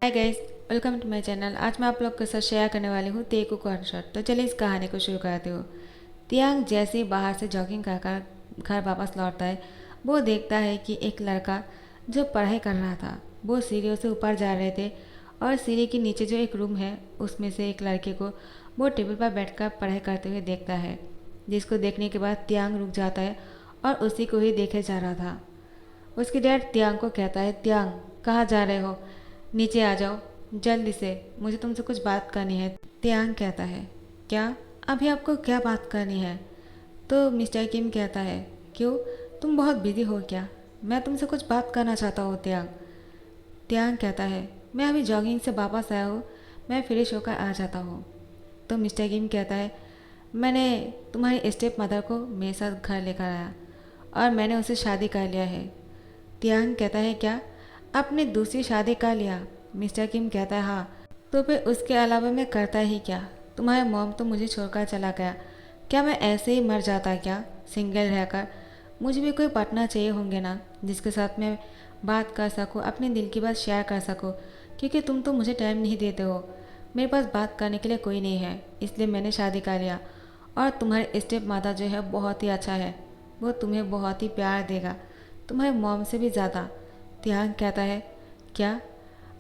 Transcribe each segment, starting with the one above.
Hi guys, welcome to my channel. आज मैं आप लोग के साथ शेयर करने वाली हूँ तेकू कॉन्सर्ट। तो चलिए इस कहानी को शुरू करती हूँ। तियांग जैसे ही बाहर से जॉगिंग कर कर घर वापस लौटता है, वो देखता है कि एक लड़का जो पढ़ाई कर रहा था वो सीढ़ियों से ऊपर जा रहे थे और सीढ़ी के नीचे जो एक रूम है उसमें से एक लड़के को वो टेबल पर बैठकर पढ़ाई करते हुए देखता है, जिसको देखने के बाद तियांग रुक जाता है और उसी को ही देखे जा रहा था। उसकी डैड तियांग को कहता है, तियांग कहाँ जा रहे हो, नीचे आ जाओ जल्दी से, मुझे तुमसे कुछ बात करनी है। तियांग कहता है, क्या, अभी आपको क्या बात करनी है? तो मिस्टर किम कहता है, क्यों, तुम बहुत बिजी हो क्या? मैं तुमसे कुछ बात करना चाहता हूँ तियांग। तियांग कहता है, मैं अभी जॉगिंग से वापस आया हूँ, मैं फ्रेश होकर आ जाता हूँ। तो मिस्टर किम कहता है, मैंने तुम्हारी स्टेप मदर को मेरे साथ घर लेकर आया और मैंने उससे शादी कर लिया है। तियांग कहता है, क्या, आपने दूसरी शादी कर लिया? मिस्टर किम कहता है, हाँ, तो फिर उसके अलावा मैं करता ही क्या? तुम्हारे मॉम तो मुझे छोड़कर चला गया, क्या मैं ऐसे ही मर जाता क्या सिंगल रहकर? मुझे भी कोई पार्टनर चाहिए होंगे ना, जिसके साथ मैं बात कर सकूँ, अपने दिल की बात शेयर कर सकूँ, क्योंकि तुम तो मुझे टाइम नहीं देते हो। मेरे पास बात करने के लिए कोई नहीं है, इसलिए मैंने शादी कर लिया। और तुम्हारे स्टेप माता जो है बहुत ही अच्छा है, वो तुम्हें बहुत ही प्यार देगा, तुम्हारे मॉम से भी ज़्यादा। तियांग कहता है, क्या,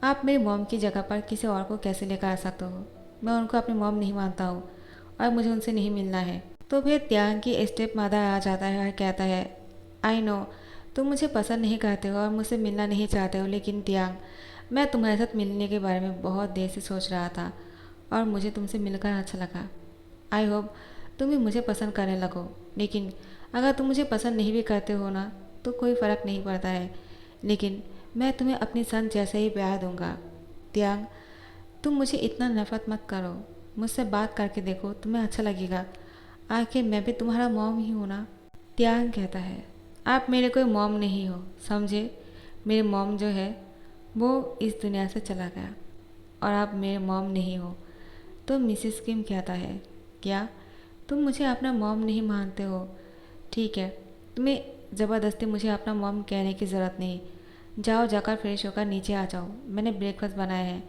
आप मेरी मॉम की जगह पर किसी और को कैसे लेकर आ सकते हो? मैं उनको अपनी मॉम नहीं मानता हूँ और मुझे उनसे नहीं मिलना है। तो फिर तियांग की स्टेप मदर आ जाता है और कहता है, आई नो, तुम मुझे पसंद नहीं करते हो और मुझसे मिलना नहीं चाहते हो, लेकिन तियांग, मैं तुम्हारे साथ मिलने के बारे में बहुत देर से सोच रहा था और मुझे तुमसे मिलकर अच्छा लगा। आई होप तुम भी मुझे पसंद करने लगो, लेकिन अगर तुम मुझे पसंद नहीं भी करते हो ना, तो कोई फ़र्क नहीं पड़ता है, लेकिन मैं तुम्हें अपनी सन जैसे ही प्यार दूंगा। तियांग, तुम मुझे इतना नफरत मत करो, मुझसे बात करके देखो, तुम्हें अच्छा लगेगा, आखिर मैं भी तुम्हारा मॉम ही हूँ ना। तियांग कहता है, आप मेरे कोई मॉम नहीं हो, समझे? मेरे मॉम जो है वो इस दुनिया से चला गया और आप मेरे मॉम नहीं हो। तो मिसिस किम कहता है, क्या, तुम मुझे अपना मॉम नहीं मानते हो? ठीक है, तुम्हें ज़बरदस्ती मुझे अपना मॉम कहने की ज़रूरत नहीं। जाओ, जाकर फ्रेश होकर नीचे आ जाओ, मैंने ब्रेकफास्ट बनाया है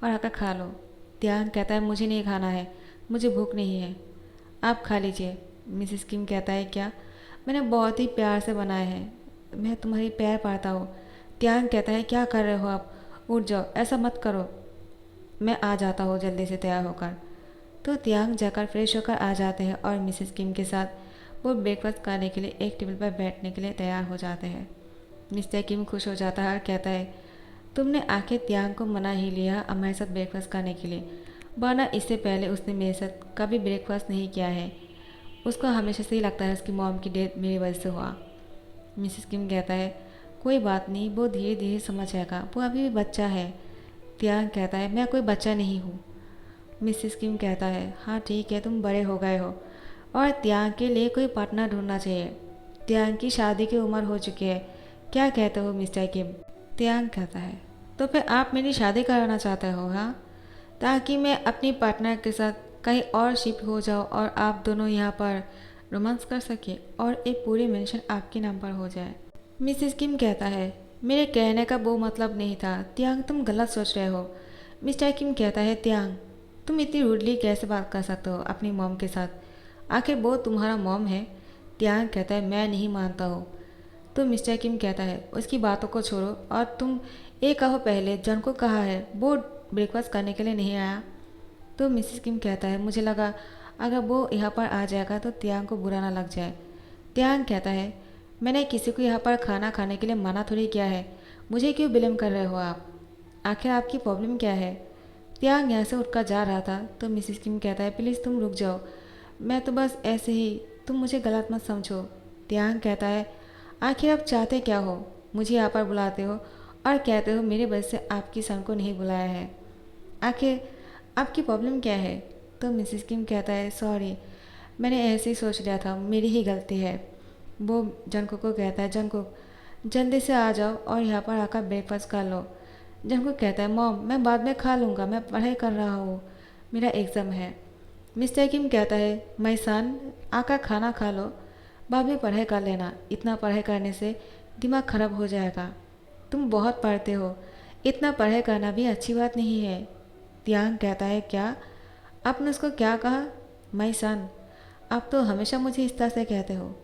और आकर खा लो। तियांग कहता है, मुझे नहीं खाना है, मुझे भूख नहीं है, आप खा लीजिए। मिसिस किम कहता है, क्या, मैंने बहुत ही प्यार से बनाया है, मैं तुम्हारी पैर पड़ता हूँ। तियांग कहता है, क्या कर रहे हो आप, उठ जाओ, ऐसा मत करो, मैं आ जाता हूँ जल्दी से तैयार होकर। तो तियांग जाकर फ्रेश होकर आ जाते हैं और मिसेस किम के साथ वो ब्रेकफास्ट करने के लिए एक टेबल पर बैठने के लिए तैयार हो जाते हैं। मिस्टर किम खुश हो जाता है और कहता है, तुमने आखिर तियांग को मना ही लिया हमारे साथ ब्रेकफास्ट करने के लिए, वरना इससे पहले उसने मेरे साथ कभी ब्रेकफास्ट नहीं किया है। उसको हमेशा से ही लगता है उसकी मॉम की डेथ मेरी वजह से हुआ। मिसेस किम कहता है, कोई बात नहीं, वो धीरे धीरे समझ आएगा, वो अभी भी बच्चा है। तियांग कहता है, मैं कोई बच्चा नहीं हूँ। मिसेस किम कहता है, हाँ ठीक है, तुम बड़े हो गए हो और तियांग के लिए कोई पार्टनर ढूंढना चाहिए। तियांग की शादी की उम्र हो चुकी है, क्या कहते हो मिस्टर किम? तियांग कहता है, तो फिर आप मेरी शादी कराना चाहते हो, हाँ, ताकि मैं अपनी पार्टनर के साथ कहीं और शिफ्ट हो जाऊँ और आप दोनों यहाँ पर रोमांस कर सके और एक पूरी मेंशन आपके नाम पर हो जाए। मिसेस किम कहता है, मेरे कहने का वो मतलब नहीं था तियांग, तुम गलत सोच रहे हो। मिस्टर किम कहता है, तियांग, तुम इतनी रूडली कैसे बात कर सकते हो अपनी मॉम के साथ, आखिर वो तुम्हारा मॉम है। तियांग कहता है, मैं नहीं मानता हूँ। तो मिस्टर किम कहता है, उसकी बातों को छोड़ो और तुम ये कहो पहले जन को कहा है वो ब्रेकफास्ट करने के लिए नहीं आया? तो मिसेस किम कहता है, मुझे लगा अगर वो यहाँ पर आ जाएगा तो तियांग को बुरा ना लग जाए। तियांग कहता है, मैंने किसी को यहाँ पर खाना खाने के लिए मना थोड़ी किया है, मुझे क्यों ब्लेम कर रहे हो आप? आखिर आपकी प्रॉब्लम क्या है? तियांग यहाँ से उठकर जा रहा था तो मिसेस किम कहता है, प्लीज़ तुम रुक जाओ, मैं तो बस ऐसे ही, तुम मुझे गलत मत समझो। तियांग कहता है, आखिर आप चाहते क्या हो? मुझे यहाँ पर बुलाते हो और कहते हो मेरे वजह से आपकी सन को नहीं बुलाया है, आखिर आपकी प्रॉब्लम क्या है? तो मिसेस किम कहता है, सॉरी, मैंने ऐसे ही सोच लिया था, मेरी ही गलती है। वो जंगकुक को कहता है, जंगकुक जल्दी से आ जाओ और यहाँ पर आकर ब्रेकफास्ट कर लो। जंगकुक कहता है, मॉम मैं बाद में खा लूँगा, मैं पढ़ाई कर रहा हूँ, मेरा एग्ज़ाम है। मिस्टर किम कहता है, मैं सन, आकर खाना खा लो, बाद में पढ़ाई कर लेना, इतना पढ़ाई करने से दिमाग खराब हो जाएगा, तुम बहुत पढ़ते हो, इतना पढ़ाई करना भी अच्छी बात नहीं है। तियांग कहता है, क्या? आपने उसको क्या कहा? माई सन, आप तो हमेशा मुझे इस तरह से कहते हो,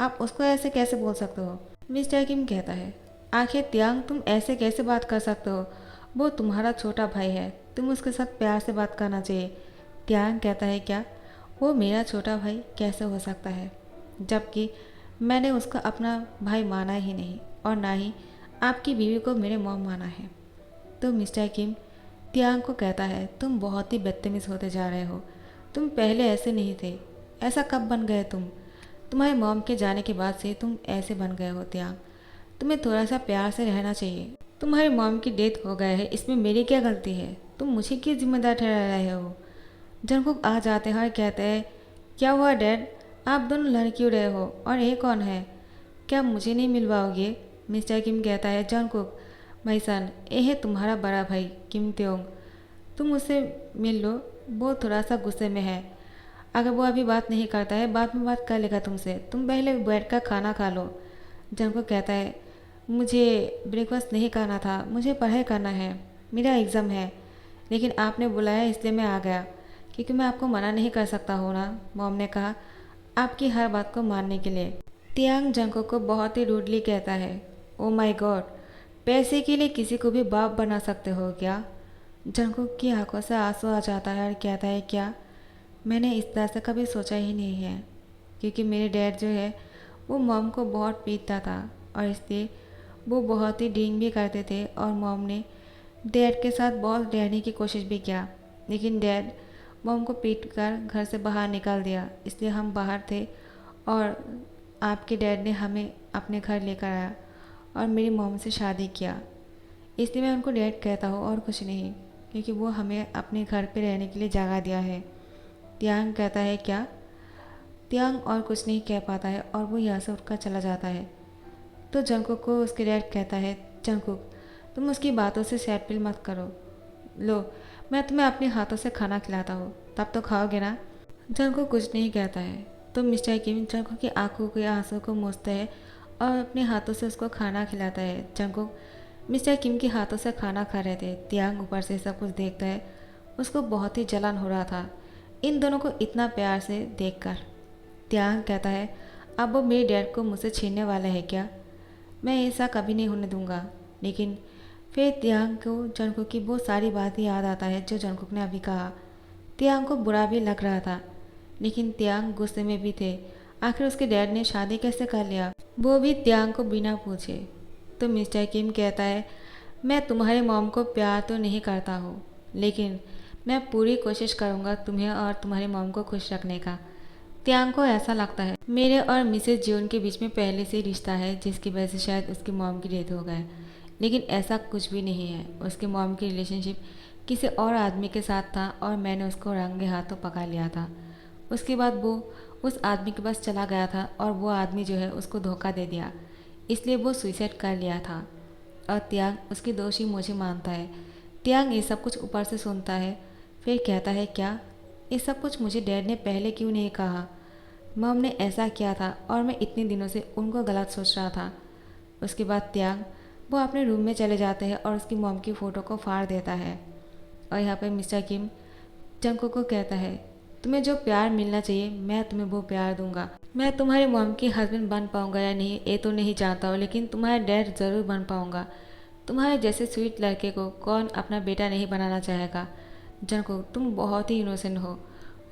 आप उसको ऐसे कैसे बोल सकते हो? मिस्टर किम कहता है, आखिर तियांग तुम ऐसे कैसे बात कर सकते हो? वो तुम्हारा छोटा भाई है, तुम उसके साथ प्यार से बात करना चाहिए। तियांग कहता है, क्या? वो मेरा छोटा भाई कैसे हो सकता है, जबकि मैंने उसका अपना भाई माना ही नहीं और ना ही आपकी बीवी को मेरे मॉम माना है। तो मिस्टर किम तियांग को कहता है, तुम बहुत ही बदतमीज़ होते जा रहे हो। तुम पहले ऐसे नहीं थे। ऐसा कब बन गए तुम? तुम्हारे मॉम के जाने के बाद से तुम ऐसे बन गए हो तियांग। तुम्हें थोड़ा सा प्यार से रहना चाहिए। तुम्हारी मॉम की डेथ हो गए है, इसमें मेरी क्या गलती है? तुम मुझे क्यों जिम्मेदार ठहरा रहे हो? जंगकुक आ जाते हैं और कहते हैं, क्या हुआ डैड? आप दोनों लड़ क्यों रहे हो और ये कौन है? क्या मुझे नहीं मिलवाओगे? मिस्टर किम कहता है, जंगकुक भाई सन, ये है तुम्हारा बड़ा भाई किम त्योंग, तुम उससे मिल लो। वो थोड़ा सा गुस्से में है। अगर वो अभी बात नहीं करता है बाद में बात कर लेगा तुमसे। तुम पहले बैठ कर खाना खा लो। जंगकुक कहता है, मुझे ब्रेकफास्ट नहीं करना था, मुझे पढ़ाई करना है, मेरा एग्ज़ाम है। लेकिन आपने बुलाया इसलिए मैं आ गया, क्योंकि मैं आपको मना नहीं कर सकता हूँ ना, मॉम ने कहा, आपकी हर बात को मानने के लिए। तियांग जंगकुक को बहुत ही रूडली कहता है, ओ माय गॉड, पैसे के लिए किसी को भी बाप बना सकते हो क्या? जंगकुक की आंखों से आंसू आ जाता है और कहता है, क्या? मैंने इस तरह से कभी सोचा ही नहीं है, क्योंकि मेरे डैड जो है वो मॉम को बहुत पीटता था और इसलिए वो बहुत ही ड्रिंक भी करते थे और मॉम ने डैड के साथ बहुत रहने की कोशिश भी किया, लेकिन डैड मॉम को पीट कर घर से बाहर निकाल दिया। इसलिए हम बाहर थे और आपके डैड ने हमें अपने घर लेकर आया और मेरी मॉम से शादी किया। इसलिए मैं उनको डैड कहता हूँ और कुछ नहीं, क्योंकि वो हमें अपने घर पे रहने के लिए जगह दिया है। तियांग कहता है, क्या? तियांग और कुछ नहीं कह पाता है और वो यहाँ से उठकर चला जाता है। तो जंगकुक को उसके डैड कहता है, जंगकुक तुम उसकी बातों से सैड फील मत करो। लो, मैं तुम्हें अपने हाथों से खाना खिलाता हूँ, तब तो खाओगे ना? जंगकुक कुछ नहीं कहता है। तो मिस्टर किम जंगकुक की आंखों के आंसू को मूछता है और अपने हाथों से उसको खाना खिलाता है। जंगकुक मिस्टर किम के हाथों से खाना खा रहे थे। तियांग ऊपर से सब कुछ देखता है। उसको बहुत ही जलन हो रहा था इन दोनों को इतना प्यार से देखकर। तियांग कहता है, अब वो मेरे डैड को मुझसे छीनने वाला है क्या? मैं ऐसा कभी नहीं होने दूंगा। लेकिन फिर तियांग को जंगकुक की वो सारी बातें याद आता है जो जंगकुक ने अभी कहा। तियांग को बुरा भी लग रहा था, लेकिन तियांग गुस्से में भी थे। आखिर उसके डैड ने शादी कैसे कर लिया, वो भी तियांग को बिना पूछे। तो मिस्टर किम कहता है, मैं तुम्हारे मॉम को प्यार तो नहीं करता हूँ, लेकिन मैं पूरी कोशिश करूँगा तुम्हें और तुम्हारी मॉम को खुश रखने का। तियांग को ऐसा लगता है मेरे और मिसेज जियोन के बीच में पहले से रिश्ता है, जिसकी वजह से शायद उसकी मॉम की डेथ हो गए। लेकिन ऐसा कुछ भी नहीं है। उसके मॉम की रिलेशनशिप किसी और आदमी के साथ था और मैंने उसको रंगे हाथों पका लिया था। उसके बाद वो उस आदमी के पास चला गया था और वो आदमी जो है उसको धोखा दे दिया, इसलिए वो सुसाइड कर लिया था और तियांग उसकी दोषी मुझे मानता है। तियांग ये सब कुछ ऊपर से सुनता है, फिर कहता है, क्या? ये सब कुछ मुझे डैड ने पहले क्यों नहीं कहा? मॉम ने ऐसा किया था और मैं इतने दिनों से उनको गलत सोच रहा था। उसके बाद तियांग वो अपने रूम में चले जाते हैं और उसकी मॉम की फ़ोटो को फाड़ देता है। और यहाँ पे मिस्टर किम जंगकुक को कहता है, तुम्हें जो प्यार मिलना चाहिए मैं तुम्हें वो प्यार दूंगा। मैं तुम्हारे मॉम की हस्बैंड बन पाऊंगा या नहीं ये तो नहीं जानता हूँ, लेकिन तुम्हारा डैड ज़रूर बन पाऊंगा। तुम्हारे जैसे स्वीट लड़के को कौन अपना बेटा नहीं बनाना चाहेगा? जंगकुक तुम बहुत ही इनोसेंट हो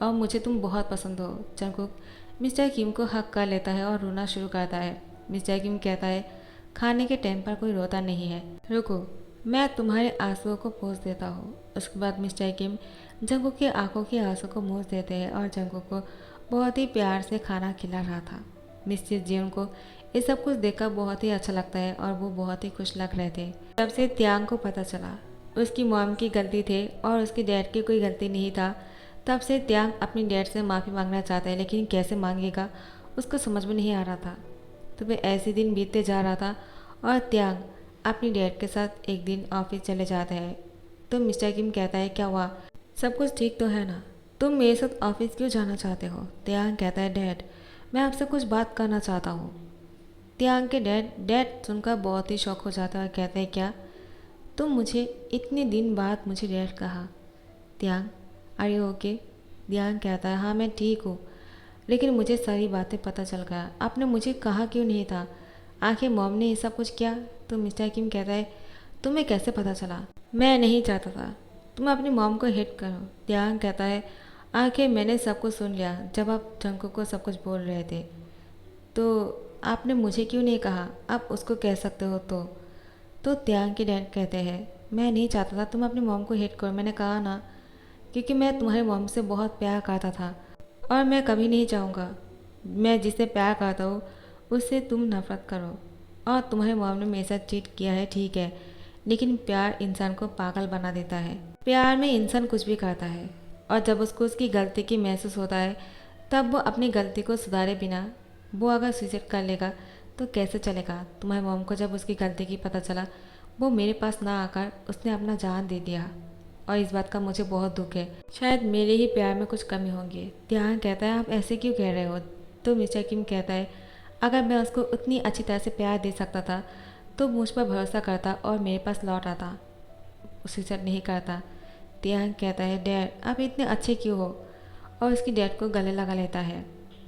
और मुझे तुम बहुत पसंद हो। जंगकुक मिस्टर किम को हक कर लेता है और रोना शुरू करता है। मिस्टर किम कहता है, खाने के टाइम पर कोई रोता नहीं है, रुको मैं तुम्हारे आंसुओं को पोंछ देता हूँ। उसके बाद मिस्टर किम जंगकुक की आंखों के आंसू को मूछ देते हैं और जंगकुक को बहुत ही प्यार से खाना खिला रहा था। मिस्टर जियोन को ये सब कुछ देखकर बहुत ही अच्छा लगता है और वो बहुत ही खुश लग रहे थे। तब से तियांग को पता चला उसकी मॉम की गलती थे और उसके डैड की कोई गलती नहीं था। तब से तियांग अपनी डैड से माफ़ी मांगना चाहता है, लेकिन कैसे मांगेगा उसको समझ में नहीं आ रहा था। तो वे ऐसे दिन बीतते जा रहा था और तियांग अपनी डैड के साथ एक दिन ऑफिस चले जाते हैं। तो मिस्टर किम कहता है, क्या हुआ, सब कुछ ठीक तो है ना? तुम मेरे साथ ऑफिस क्यों जाना चाहते हो? तियांग कहता है, डैड मैं आपसे कुछ बात करना चाहता हूँ। तियांग के डैड सुनकर बहुत ही शौक हो जाता है और कहते हैं, क्या? तुम मुझे इतने दिन बाद मुझे डैड कहा। त्यांग, आर यू ओके? त्यांग कहता है, हाँ मैं ठीक हूँ, लेकिन मुझे सारी बातें पता चल गया। आपने मुझे कहा क्यों नहीं था? आखिर मॉम ने ये सब कुछ किया? तो मिस्टर किम कहता है, तुम्हें कैसे पता चला? मैं नहीं चाहता था तुम अपनी मॉम को हिट करो। त्यांग कहता है, आखिर मैंने सब कुछ सुन लिया जब आप जंको को सब कुछ बोल रहे थे, तो आपने मुझे क्यों नहीं कहा? आप उसको कह सकते हो तो त्यांग के डैड कहते हैं, मैं नहीं चाहता था तुम अपनी मॉम को हिट करो, मैंने कहा ना, क्योंकि मैं तुम्हारी मॉम से बहुत प्यार करता था और मैं कभी नहीं चाहूँगा मैं जिससे प्यार करता हूँ उससे तुम नफरत करो। और तुम्हारी मॉम ने मेरे साथ चीट किया है, ठीक है, लेकिन प्यार इंसान को पागल बना देता है। प्यार में इंसान कुछ भी करता है और जब उसको उसकी गलती की महसूस होता है तब वो अपनी गलती को सुधारे बिना वो अगर सुसाइड कर लेगा तो कैसे चलेगा? तुम्हारी मॉम को जब उसकी गलती की पता चला वो मेरे पास ना आकर उसने अपना जान दे दिया और इस बात का मुझे बहुत दुख है। शायद मेरे ही प्यार में कुछ कमी होगी। त्यांग कहता है, आप ऐसे क्यों कह रहे हो? तो मिस्टर किम कहता है, अगर मैं उसको उतनी अच्छी तरह से प्यार दे सकता था तो मुझ पर भरोसा करता और मेरे पास लौट आता, सुसाइड नहीं करता। त्यांग कहता है, डैड आप इतने अच्छे क्यों हो? और उसकी डैड को गले लगा लेता है।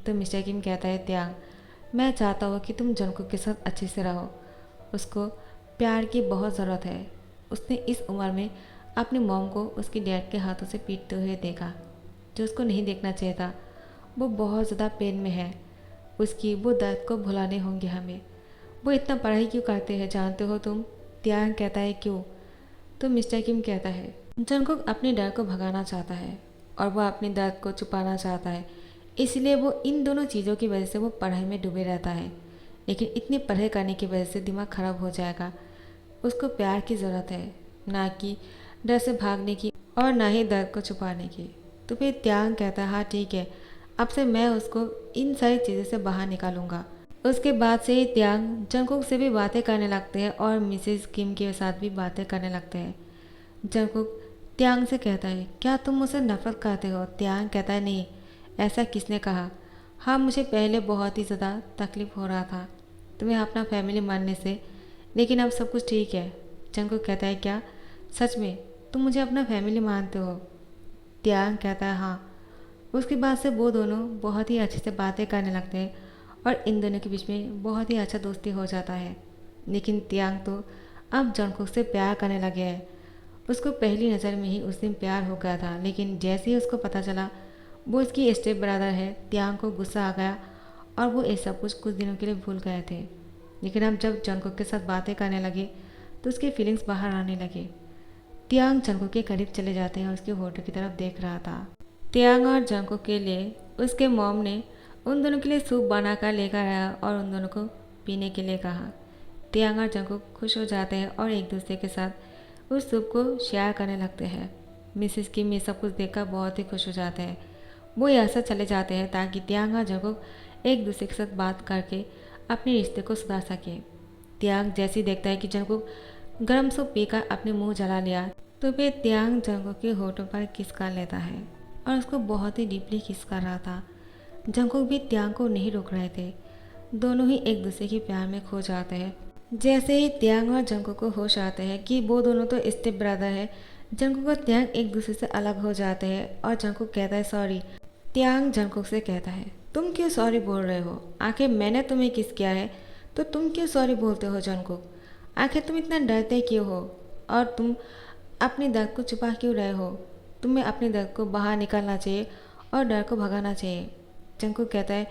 तो मिस्टर किम कहता है, त्यांग मैं चाहता हूँ कि तुम जंकुक के साथ अच्छे से रहो, उसको प्यार की बहुत ज़रूरत है। उसने इस उम्र में अपनी मॉम को उसकी डैड के हाथों से पीटते हुए देखा, जो उसको नहीं देखना चाहिए था। वो बहुत ज़्यादा पेन में है, उसकी वो दर्द को भुलाने होंगे हमें। वो इतना पढ़ाई क्यों करते हैं जानते हो तुम? त्यांग कहता है, क्यों? तो मिस्टर किम कहता है, जंकुक अपने डर को भगाना चाहता है और वह अपने दर्द को छुपाना चाहता है, इसलिए वो इन दोनों चीज़ों की वजह से वो पढ़ाई में डूबे रहता है। लेकिन इतनी पढ़ाई करने की वजह से दिमाग खराब हो जाएगा। उसको प्यार की ज़रूरत है, ना कि डर से भागने की और ना ही दर्द को छुपाने की। तो फिर त्यांग कहता है, हाँ ठीक है, अब से मैं उसको इन सारी चीज़ों से बाहर निकालूंगा। उसके बाद से ही त्यांग जंकुक से भी बातें करने लगते हैं और मिसेस किम के साथ भी बातें करने लगते हैं। जंकुक त्यांग से कहता है, क्या तुम मुझसे नफरत करते हो? त्यांग कहता है, नहीं, ऐसा किसने कहा? हाँ मुझे पहले बहुत ही ज़्यादा तकलीफ़ हो रहा था तुम्हें अपना फैमिली मानने से, लेकिन अब सब कुछ ठीक है। जंकुक कहता है, क्या सच में तुम मुझे अपना फैमिली मानते हो? त्यांग कहता है, हाँ। उसके बाद से वो दोनों बहुत ही अच्छे से बातें करने लगते हैं और इन दोनों के बीच में बहुत ही अच्छा दोस्ती हो जाता है। लेकिन त्यांग तो अब जंकुक से प्यार करने लगे हैं। उसको पहली नज़र में ही उस दिन प्यार हो गया था, लेकिन जैसे ही उसको पता चला वो इसकी स्टेप ब्रदर है, त्यांग को गुस्सा आ गया और वो ये सब कुछ दिनों के लिए भूल गए थे। लेकिन अब जब जंकुक के साथ बातें करने लगे तो उसके फीलिंग्स बाहर आने लगे। त्यांग जंकुक के करीब चले जाते हैं और उसके होठों की तरफ देख रहा था। त्यांग और जंकुक के लिए उसके मॉम ने उन दोनों के लिए सूप बनाकर लेकर आया और उन दोनों को पीने के लिए कहा। त्यांग और जंकुक खुश हो जाते हैं और एक दूसरे के साथ उस सूप को शेयर करने लगते हैं। मिसेस किम ये सब कुछ देखकर बहुत ही खुश हो जाते हैं। वो यहाँ से चले जाते हैं ताकि त्यांग और जंकुक एक दूसरे के साथ बात करके अपने रिश्ते को सुधार सके। त्यांग जैसे ही देखता है कि जंकुक गर्म सूप पीकर अपने मुंह जला लिया तो फिर त्यांग जंकुक के होठों पर किस कर लेता है और उसको बहुत ही डीपली किस कर रहा था। जंकुक भी त्यांग को नहीं रोक रहे थे, दोनों ही एक दूसरे के प्यार में खो जाते हैं। जैसे ही त्यांग और जंकुक को होश आते हैं कि वो दोनों तो स्टेप ब्रदर है, जंकुक और त्यांग एक दूसरे से अलग हो जाते हैं और जंकुक कहता है, सॉरी। त्यांग जंकुक से कहता है, तुम क्यों सॉरी बोल रहे हो? आखिर मैंने तुम्हें किस किया है तो तुम क्यों सॉरी बोलते हो? जंकुक, आखिर तुम इतना डरते क्यों हो और तुम अपने दर्द को छुपा क्यों रहे हो? तुम्हें अपने दर्द को बाहर निकालना चाहिए और डर को भगाना चाहिए। जंकुक कहता है,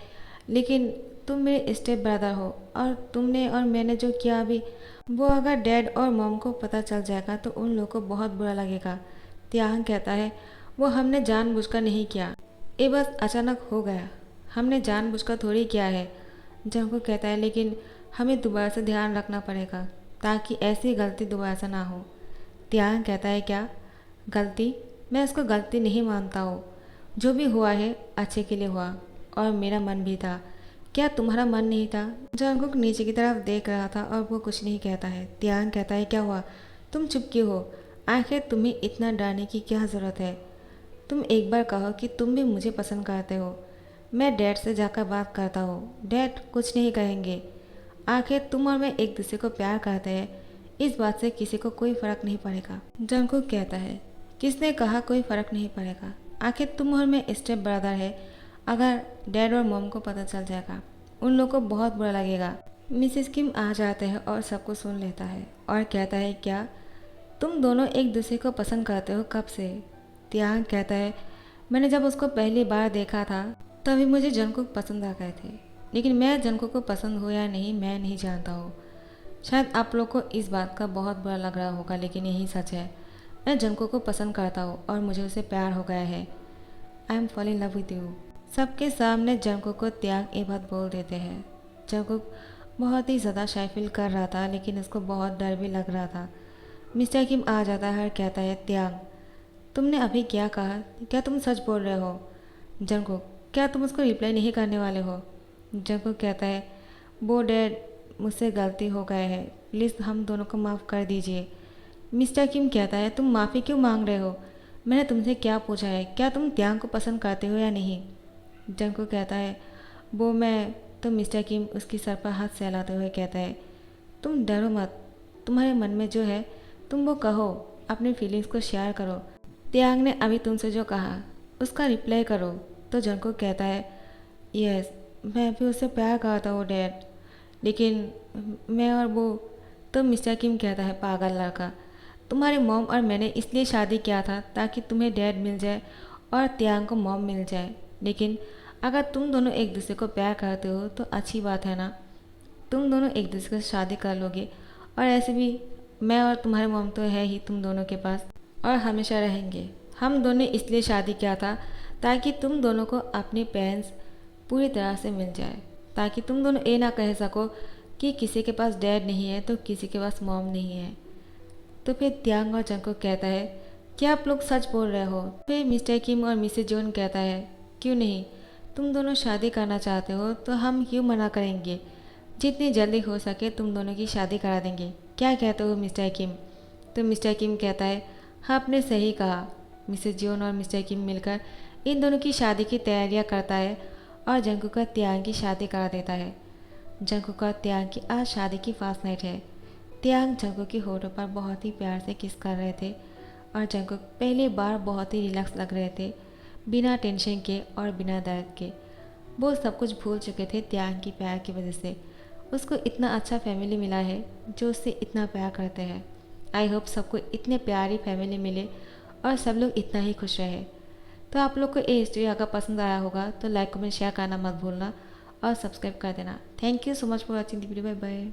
लेकिन तुम मेरे स्टेप ब्रदर हो और तुमने और मैंने जो किया अभी, वो अगर डैड और मॉम को पता चल जाएगा तो उन लोगों को बहुत बुरा लगेगा। त्यांग कहता है, वो हमने जानबूझकर नहीं किया, ये बस अचानक हो गया, हमने जानबूझकर थोड़ी किया है। जंकुक कहता है, लेकिन हमें दोबारा से ध्यान रखना पड़ेगा ताकि ऐसी गलती दोबारा से ना हो। त्यांग कहता है, क्या गलती? मैं इसको गलती नहीं मानता हूँ, जो भी हुआ है अच्छे के लिए हुआ और मेरा मन भी था। क्या तुम्हारा मन नहीं था? जंकुक नीचे की तरफ देख रहा था और वो कुछ नहीं कहता है। त्यांग कहता है, क्या हुआ? तुम चुप क्यों हो? आखिर तुम्हें इतना डरने की क्या ज़रूरत है? तुम एक बार कहो कि तुम भी मुझे पसंद करते हो। मैं डैड से जाकर बात करता हूँ, डैड कुछ नहीं कहेंगे। आखिर तुम और मैं एक दूसरे को प्यार करते हैं, इस बात से किसी को कोई फ़र्क नहीं पड़ेगा। जंगकुक कहता है, किसने कहा कोई फ़र्क नहीं पड़ेगा? आखिर तुम और मैं स्टेप ब्रदर है। अगर डैड और मॉम को पता चल जाएगा, उन लोगों को बहुत बुरा लगेगा। मिसेस किम आ जाते हैं और सबको सुन लेता है और कहता है, क्या तुम दोनों एक दूसरे को पसंद करते हो? कब से? त्यांग कहता है, मैंने जब उसको पहली बार देखा था तभी मुझे जंगकुक पसंद आ गए थे, लेकिन मैं जंगकुक को पसंद हो या नहीं मैं नहीं जानता हूँ। शायद आप लोग को इस बात का बहुत बुरा लग रहा होगा, लेकिन यही सच है। मैं जंगकुक को पसंद करता हूँ और मुझे उसे प्यार हो गया है। I am fall in love with you. सबके सामने जंगकुक को त्यांग ये बात बोल देते हैं। जंगकुक बहुत ही ज़्यादा शाय फील कर रहा था, लेकिन उसको बहुत डर भी लग रहा था। मिस्टर किम आ जाता है और कहता है, त्यांग तुमने अभी क्या कहा? क्या तुम सच बोल रहे हो? जंगकुक, क्या तुम उसको रिप्लाई नहीं करने वाले हो? जंगकुक कहता है, वो डैड मुझसे गलती हो गए है, प्लीज़ हम दोनों को माफ़ कर दीजिए। मिस्टर किम कहता है, तुम माफ़ी क्यों मांग रहे हो? मैंने तुमसे क्या पूछा है? क्या तुम त्यांग को पसंद करते हो या नहीं? जंगकुक कहता है, वो मैं तो मिस्टर किम उसकी सर पर हाथ सहलाते हुए कहता है, तुम डरो मत, तुम्हारे मन में जो है तुम वो कहो, अपनी फीलिंग्स को शेयर करो। त्यांग ने अभी तुमसे जो कहा उसका रिप्लाई करो। तो जंगकुक कहता है, यस मैं भी उससे प्यार करता हूँ डैड, लेकिन मैं और वो। तो मिस्टर किम कहता है, पागल लड़का, तुम्हारी मॉम और मैंने इसलिए शादी किया था ताकि तुम्हें डैड मिल जाए और त्यांग को मॉम मिल जाए, लेकिन अगर तुम दोनों एक दूसरे को प्यार करते हो तो अच्छी बात है ना, तुम दोनों एक दूसरे से शादी कर लोगे। और ऐसे भी मैं और तुम्हारे मॉम तो है ही तुम दोनों के पास और हमेशा रहेंगे। हम दोनों ने इसलिए शादी किया था ताकि तुम दोनों को अपने पेरेंट्स पूरी तरह से मिल जाए, ताकि तुम दोनों ये ना कह सको कि किसी के पास डैड नहीं है तो किसी के पास मॉम नहीं है। तो फिर त्यांग और जंगकुक कहता है, क्या आप लोग सच बोल रहे हो? फिर मिस्टर किम और मिसेज जोन कहता है, क्यों नहीं, तुम दोनों शादी करना चाहते हो तो हम क्यों मना करेंगे। जितनी जल्दी हो सके तुम दोनों की शादी करा देंगे। क्या कहते हो मिस्टर किम? तो मिस्टर किम कहता है, हाँ आपने सही कहा। मिसेज जोन और मिस्टर किम मिलकर इन दोनों की शादी की तैयारियां करता है और जंगकुक का त्यांग की शादी करा देता है। जंगकुक और त्यांग की आज शादी की फास्ट नाइट है। त्यांग जंगकुक की होठों पर बहुत ही प्यार से किस कर रहे थे और जंगकुक पहली बार बहुत ही रिलैक्स लग रहे थे, बिना टेंशन के और बिना दर्द के। वो सब कुछ भूल चुके थे त्यांग की प्यार की वजह से। उसको इतना अच्छा फैमिली मिला है जो उससे इतना प्यार करते हैं। आई होप सबको इतने प्यारी फैमिली मिले और सब लोग इतना ही खुश रहे। तो आप लोग को ये स्टोरी अगर पसंद आया होगा तो लाइक कमेंट शेयर करना मत भूलना और सब्सक्राइब कर देना। Thank you so much for watching the video. Bye bye.